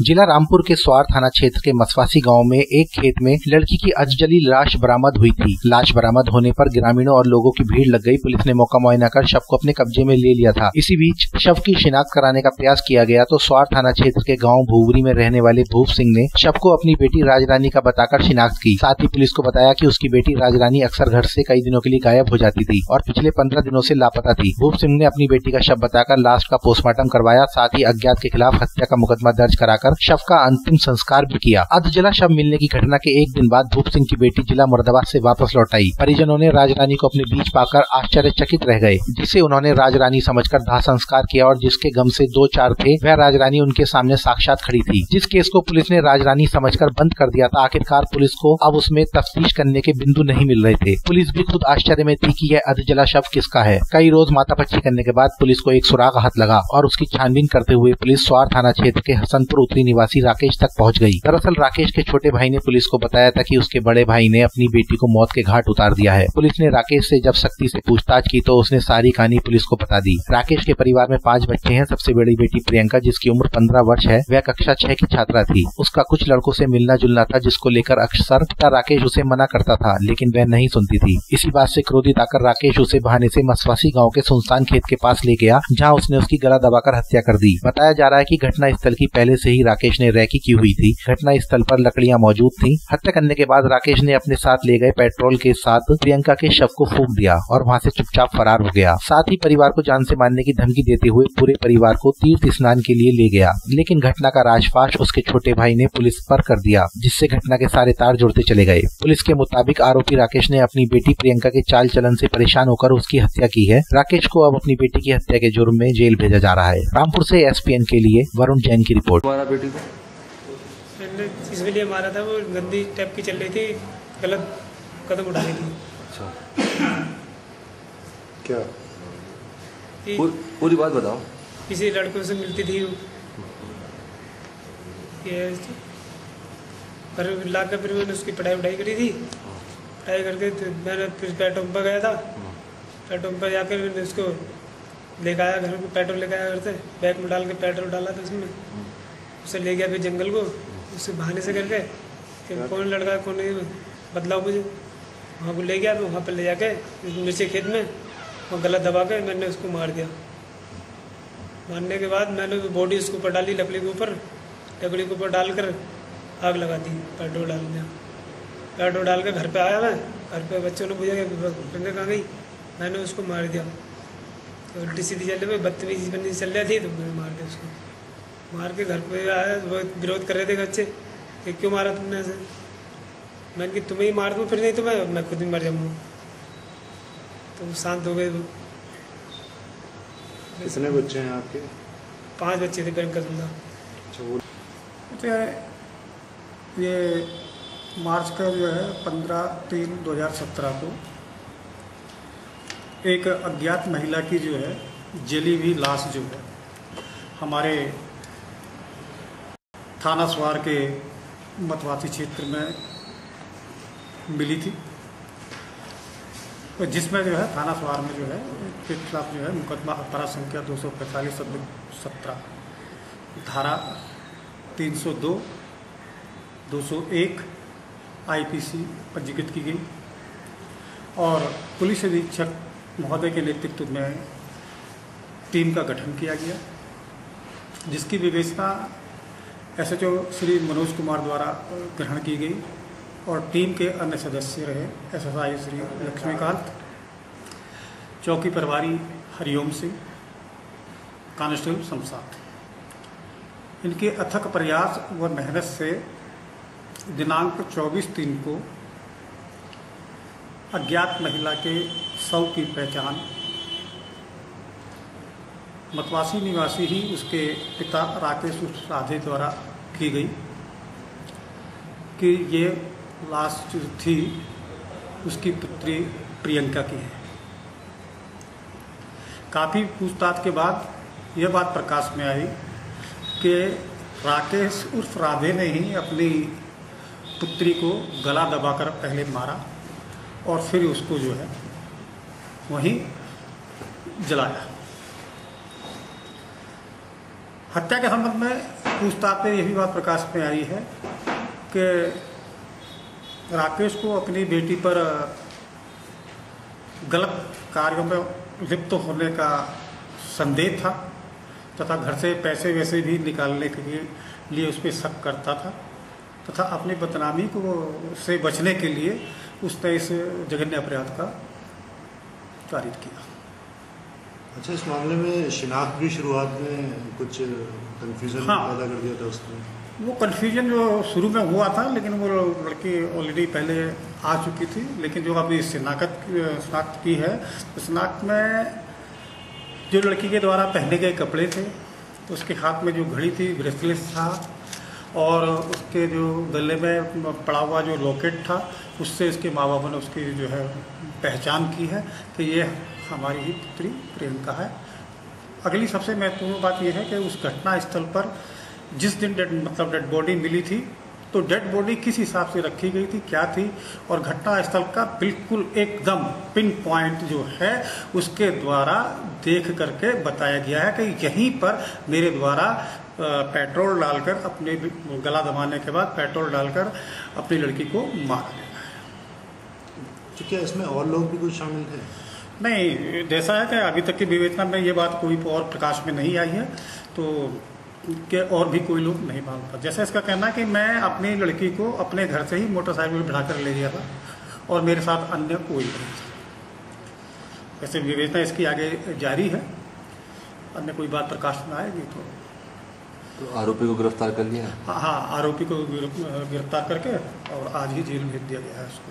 जिला रामपुर के स्वार थाना क्षेत्र के मसवासी गांव में एक खेत में लड़की की अधजली लाश बरामद हुई थी। लाश बरामद होने पर ग्रामीणों और लोगों की भीड़ लग गई। पुलिस ने मौका मुआयना कर शव को अपने कब्जे में ले लिया था। इसी बीच शव की शिनाख्त कराने का प्रयास किया गया तो स्वार थाना क्षेत्र के गाँव भूवरी में रहने वाले भूप सिंह ने शव को अपनी बेटी राजरानी का बताकर शिनाख्त की। साथ ही पुलिस को बताया कि उसकी बेटी राजरानी अक्सर घर से कई दिनों के लिए गायब हो जाती थी और पिछले 15 दिनों से लापता थी। भूप सिंह ने अपनी बेटी का शव बताकर लाश का पोस्टमार्टम करवाया। साथ ही अज्ञात के खिलाफ हत्या का मुकदमा दर्ज कराकर शव का अंतिम संस्कार भी किया। अधजला शव मिलने की घटना के एक दिन बाद भूप सिंह की बेटी जिला मुरादाबाद से वापस लौट आई। परिजनों ने राजरानी को अपने बीच पाकर आश्चर्यचकित रह गए, जिसे उन्होंने राजरानी समझकर दाह संस्कार किया और जिसके गम से 2-4 थे वह राजरानी उनके सामने साक्षात खड़ी थी। जिस केस को पुलिस ने राजरानी समझकर बंद कर दिया था, आखिरकार पुलिस को अब उसमें तफ्तीश करने के बिंदु नहीं मिल रहे थे। पुलिस भी खुद आश्चर्य में थी कि यह अधजला शव किसका है। कई रोज माथापच्ची करने के बाद पुलिस को एक सुराग हाथ लगा और उसकी छानबीन करते हुए पुलिस स्वार थाना क्षेत्र के हसनपुर उत्तरी निवासी राकेश तक पहुंच गई। दरअसल राकेश के छोटे भाई ने पुलिस को बताया था कि उसके बड़े भाई ने अपनी बेटी को मौत के घाट उतार दिया है। पुलिस ने राकेश से जब सख्ती से पूछताछ की तो उसने सारी कहानी पुलिस को बता दी। राकेश के परिवार में 5 बच्चे हैं। सबसे बड़ी बेटी प्रियंका, जिसकी उम्र 15 वर्ष है, वह कक्षा 6 की छात्रा थी। उसका कुछ लड़कों से मिलना जुलना था, जिसको लेकर अक्सर पिता राकेश उसे मना करता था, लेकिन वह नहीं सुनती थी। इसी बात से क्रोधित आकर राकेश उसे बहाने से मसवासी गाँव के सुनसान खेत के पास ले गया, जहाँ उसने उसकी गला दबाकर हत्या कर दी। बताया जा रहा है कि घटना स्थल की पहले से ही राकेश ने रैकी की हुई थी। घटना स्थल पर लकड़ियां मौजूद थी। हत्या करने के बाद राकेश ने अपने साथ ले गए पेट्रोल के साथ प्रियंका के शव को फूंक दिया और वहां से चुपचाप फरार हो गया। साथ ही परिवार को जान से मारने की धमकी देते हुए पूरे परिवार को तीर्थ स्नान के लिए ले गया। लेकिन घटना का राजफाश उसके छोटे भाई ने पुलिस पर कर दिया, जिससे घटना के सारे तार जुड़ते चले गए। पुलिस के मुताबिक आरोपी राकेश ने अपनी बेटी प्रियंका के चाल चलन से परेशान होकर उसकी हत्या की है। राकेश को अब अपनी बेटी की हत्या के जुर्म में जेल भेजा जा रहा है। रामपुर से एसपीएन के लिए वरुण जैन की रिपोर्ट। बेटी को इसलिए मारा था, वो गंदी टाइप की चल रही थी, गलत कदम उठा रही थी। अच्छा, क्या पूरी बात बताओ। किसी लड़कों से मिलती थी पर लाकर फिर मैंने उसकी पढ़ाई करी थी। पढ़ाई करके तो मैंने फिर पेट्रोल पंप गया था। पेट्रोल पंप जाकर मैंने उसको लेकर आया घर में, पेट्रोल लेकर आया घर से, बैग में डाल के पेट्रोल डाला था उसमें, उसे ले गया फिर जंगल को, उससे बहाने से करके कि कौन लड़का कौन नहीं बदलाव मुझे वहाँ को ले गया। मैं वहाँ पर ले जाके मिर्ची खेत में वो गला दबा के मैंने उसको मार दिया। मारने के बाद मैंने बॉडी उसके ऊपर डाली, लकड़ी के ऊपर डालकर आग लगा दी। पेट्रोल डाल दिया, पेट्रोल डाल के घर पे आया। मैं घर पे बच्चों ने पूछा कि कहाँ गई, मैंने उसको मार दिया। तो उल्टी सीधी चल रही, बदतमीजी बनी चल रही थी तो मैंने मार दिया उसको। मार के घर पे आया, वो विरोध कर रहे थे बच्चे कि क्यों मारा तुमने ऐसे। मैंने कि तुम्हें ही मार दूँ, फिर नहीं तो मैं खुद ही मर जाऊँगा। तो शांत हो गए। कितने बच्चे हैं आपके? 5 बच्चे थे। बैंक का धंधा। ये मार्च का जो है 15/3/2017 को एक अज्ञात महिला की जो है जली हुई लाश जो है हमारे थाना स्वार के मतवासी क्षेत्र में मिली थी, जिसमें जो है थाना स्वार में जो है के खिलाफ जो है मुकदमा अपराध संख्या 245/17 धारा 302, 201 आईपीसी पंजीकृत की गई और पुलिस अधीक्षक महोदय के नेतृत्व में टीम का गठन किया गया, जिसकी विवेचना एसएचओ श्री मनोज कुमार द्वारा ग्रहण की गई और टीम के अन्य सदस्य रहे एसएसआई श्री लक्ष्मीकांत, चौकी प्रभारी हरिओम सिंह, कांस्टेबल शमशाद। इनके अथक प्रयास व मेहनत से दिनांक 24/3 को अज्ञात महिला के शव की पहचान मतवासी निवासी ही उसके पिता राकेश उर्फ राधे द्वारा की गई कि ये लाश जो थी उसकी पुत्री प्रियंका की है। काफ़ी पूछताछ के बाद यह बात प्रकाश में आई कि राकेश उर्फ राधे ने ही अपनी पुत्री को गला दबाकर पहले मारा और फिर उसको जो है वहीं जलाया। हत्या के संबंध में पूछताछ में यही बात प्रकाश में आई है कि राकेश को अपनी बेटी पर गलत कार्यों में लिप्त होने का संदेह था तथा घर से पैसे वैसे भी निकालने के लिए उस पर शक करता था तथा अपनी बदनामी को से बचने के लिए उसने इस जघन्य अपराध का कारित किया। अच्छा, इस मामले में शिनाख्त भी शुरुआत में कुछ कंफ्यूजन पैदा कर दिया था उसने। वो कन्फ्यूजन जो शुरू में हुआ था, लेकिन वो लड़की ऑलरेडी पहले आ चुकी थी। लेकिन जो अभी शिनाख्त की है, शिनाख्त में जो लड़की के द्वारा पहने गए कपड़े थे, तो उसके हाथ में जो घड़ी थी, ब्रेसलेट था, और उसके जो गले में पड़ा हुआ जो लॉकेट था, उससे इसके माँ बाप ने उसकी जो है पहचान की है कि ये हमारी ही पुत्री प्रियंका है। अगली सबसे महत्वपूर्ण बात यह है कि उस घटना स्थल पर जिस दिन डेड बॉडी मिली थी, तो डेड बॉडी किस हिसाब से रखी गई थी, क्या थी, और घटना स्थल का बिल्कुल एकदम पिन पॉइंट जो है उसके द्वारा देख करके बताया गया है कि यहीं पर मेरे द्वारा पेट्रोल डालकर, अपने गला दबाने के बाद पेट्रोल डालकर अपनी लड़की को मारा गया है। तो क्या इसमें और लोग भी कुछ शामिल थे? नहीं, जैसा है कि अभी तक की विवेचना में ये बात कोई और प्रकाश में नहीं आई है, तो के और भी कोई लोग नहीं मानता। जैसे इसका कहना है कि मैं अपनी लड़की को अपने घर से ही मोटरसाइकिल पर बिठाकर ले गया था और मेरे साथ अन्य कोई नहीं था। वैसे विवेचना इसकी आगे जारी है, अन्य कोई बात प्रकाश में आएगी तो आरोपी को गिरफ्तार कर लिया? हाँ, आरोपी को गिरफ्तार करके और आज ही जेल भेज दिया गया है उसको।